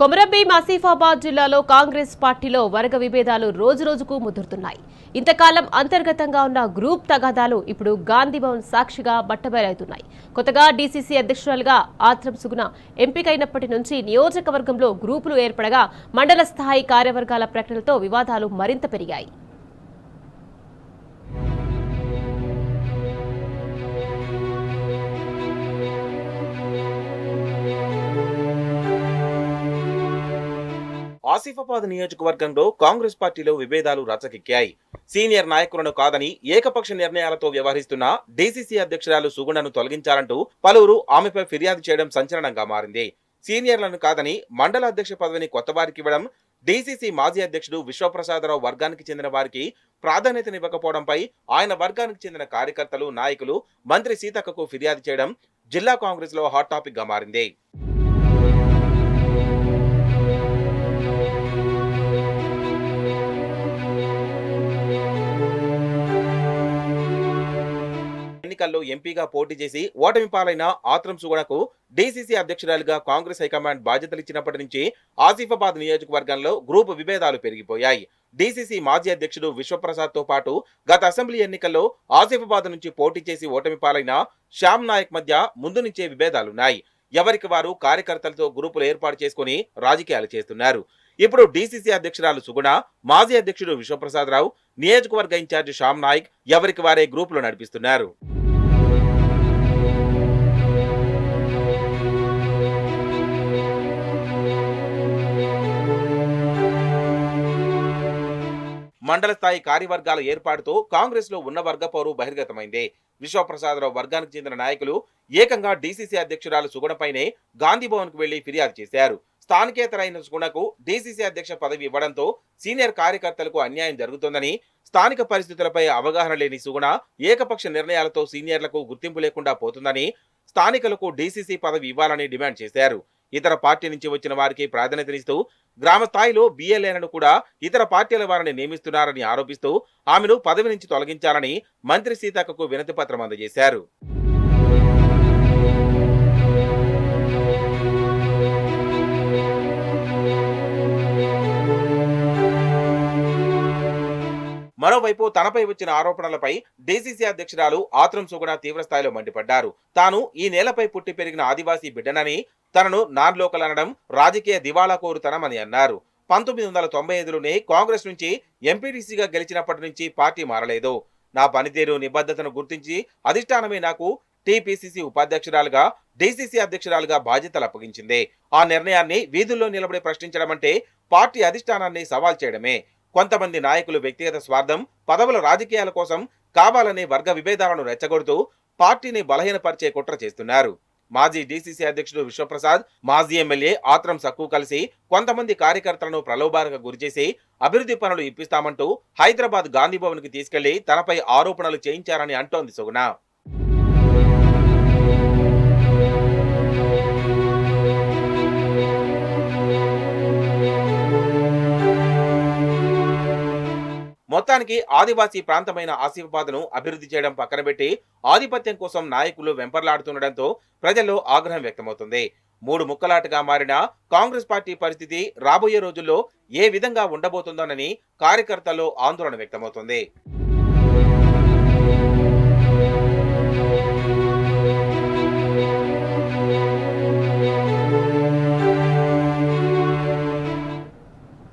కొమరంభీం ఆసిఫాబాద్ జిల్లాలో కాంగ్రెస్ పార్టీలో వర్గ విభేదాలు రోజురోజుకు ముదురుతున్నాయి. ఇంతకాలం అంతర్గతంగా ఉన్న గ్రూప్ తగాదాలు ఇప్పుడు గాంధీభవన్ సాక్షిగా బట్టబయలవుతున్నాయి. కొత్తగా డీసీసీ అధ్యక్షురాలుగా ఆత్రం సుగుణ ఎంపికైనప్పటి నుంచి నియోజకవర్గంలో గ్రూపులు ఏర్పడగా మండల స్థాయి కార్యవర్గాల ప్రకటనలతో వివాదాలు మరింత పెరిగాయి. ఆసిఫాబాద్ నియోజకవర్గంలో కాంగ్రెస్ పార్టీలో విభేదాలు రచ్చకెక్కాయి. సీనియర్ నాయకులను కాదని ఏకపక్ష నిర్ణయాలతో వ్యవహరిస్తున్న డీసీసీ అధ్యక్షురాలు సుగుణను తొలగించాలంటూ పలువురు ఆమెపై ఫిర్యాదు చేయడం సంచలనంగా మారింది. సీనియర్లను కాదని మండల అధ్యక్ష పదవిని కొత్త వారికి ఇవ్వడం, డీసీసీ మాజీ అధ్యక్షుడు విశ్వప్రసాదరావు వర్గానికి చెందిన వారికి ప్రాధాన్యతనివ్వకపోవడంపై ఆయన వర్గానికి చెందిన కార్యకర్తలు, నాయకులు మంత్రి సీతక్కకు ఫిర్యాదు చేయడం జిల్లా కాంగ్రెస్ లో హాట్ టాపిక్ గా మారింది. ఎన్నికల్లో ఎంపీగా పోటీ చేసి ఓటమి పాలైన ఆత్రం సుగుణకు డీసీసీ అధ్యక్షురాలుగా కాంగ్రెస్ హైకమాండ్ బాధ్యతలు ఇచ్చినప్పటి నుంచి ఆసిఫాబాద్ నియోజకవర్గంలో గ్రూపు విభేదాలు పెరిగిపోయాయి. డీసీసీ మాజీ అధ్యక్షుడు విశ్వప్రసాద్ తో పాటు గత అసెంబ్లీ ఎన్నికల్లో ఆసిఫాబాద్ నుంచి పోటీ చేసి ఓటమి పాలైన శ్యామ్ నాయక్ మధ్య ముందు నుంచే విభేదాలున్నాయి. ఎవరికి వారు కార్యకర్తలతో గ్రూపులు ఏర్పాటు చేసుకుని రాజకీయాలు చేస్తున్నారు. ఇప్పుడు డీసీసీ అధ్యక్షురాలు సుగుణ, మాజీ అధ్యక్షుడు విశ్వప్రసాద్ రావు, నియోజకవర్గ ఇన్ఛార్జి శ్యామ్ నాయక్ ఎవరికి వారే గ్రూపులు నడిపిస్తున్నారు. మండల స్థాయి కార్యవర్గాల ఏర్పాటుతో కాంగ్రెస్ లో ఉన్న వర్గ పౌరు బహిర్గతమైంది. విశ్వప్రసాదరావు వర్గానికి చెందిన నాయకులు ఏకంగా డీసీసీ అధ్యక్షురాలు సుగుణపైనే గాంధీభవన్ కు వెళ్లి ఫిర్యాదు చేశారు. స్థానికేతరైన సుగుణకు డీసీసీ అధ్యక్ష పదవి ఇవ్వడంతో సీనియర్ కార్యకర్తలకు అన్యాయం జరుగుతోందని, స్థానిక పరిస్థితులపై అవగాహన లేని సుగుణ ఏకపక్ష నిర్ణయాలతో సీనియర్లకు గుర్తింపు లేకుండా పోతుందని, స్థానికులకు డీసీసీ పదవి ఇవ్వాలని డిమాండ్ చేశారు. ఇతర పార్టీ నుంచి వచ్చిన వారికి ప్రాధాన్యతనిస్తూ గ్రామ స్థాయిలో బీఎల్ఏలను కూడా ఇతర పార్టీల వారిని నియమిస్తున్నారని ఆరోపిస్తూ ఆమెను పదవి నుంచి తొలగించాలని మంత్రి సీతక్కకు వినతి పత్రం అందజేశారు. మరోవైపు తనపై వచ్చిన ఆరోపణలపై డీసీసీ అధ్యక్షురాలు ఆత్రం సుగుణ తీవ్రస్థాయిలో మండిపడ్డారు. తాను ఈ నేలపై పుట్టి పెరిగిన ఆదివాసీ బిడ్డనని, తనను నాన్ లోకల్ అనడం రాజకీయ దివాళా కోరుతనమని అన్నారు. 1995లోనే కాంగ్రెస్ నుంచి ఎంపీటీసీగా గెలిచినప్పటి నుంచి పార్టీ మారలేదు. నా పనితీరు, నిబద్ధతను గుర్తించి అధిష్టానమే నాకు టీపీసీసీ ఉపాధ్యక్షురాలుగా, డీసీసీ అధ్యక్షురాలుగా బాధ్యతలు అప్పగించింది. ఆ నిర్ణయాన్ని వీధుల్లో నిలబడి ప్రశ్నించడం అంటే పార్టీ అధిష్టానాన్ని సవాల్ చేయడమే. కొంతమంది నాయకులు వ్యక్తిగత స్వార్థం, పదవుల రాజకీయాల కోసం కావాలనే వర్గ విభేదాలను రెచ్చగొడుతూ పార్టీని బలహీనపరిచే కుట్ర చేస్తున్నారు. మాజీ డీసీసీ అధ్యక్షుడు విశ్వప్రసాద్, మాజీ ఎమ్మెల్యే ఆత్రం సక్కు కలిసి కొంతమంది కార్యకర్తలను ప్రలోభాలకు గురిచేసి అభివృద్ధి పనులు ఇప్పిస్తామంటూ హైదరాబాద్ గాంధీభవన్ కి తీసుకెళ్లి తనపై ఆరోపణలు చేయించారని అంటోంది సుగుణ. మొత్తానికి ఆదివాసీ ప్రాంతమైన ఆసిఫాబాద్ ను అభివృద్ధి చేయడం పక్కన పెట్టి ఆధిపత్యం కోసం నాయకులు వెంపర్లాడుతుండటంతో ప్రజల్లో ఆగ్రహం వ్యక్తమవుతుంది. 3 ముక్కలాటగా మారిన కాంగ్రెస్ పార్టీ పరిస్థితి రాబోయే రోజుల్లో ఏ విధంగా ఉండబోతుందోనని కార్యకర్తల్లో ఆందోళన వ్యక్తమవుతుంది.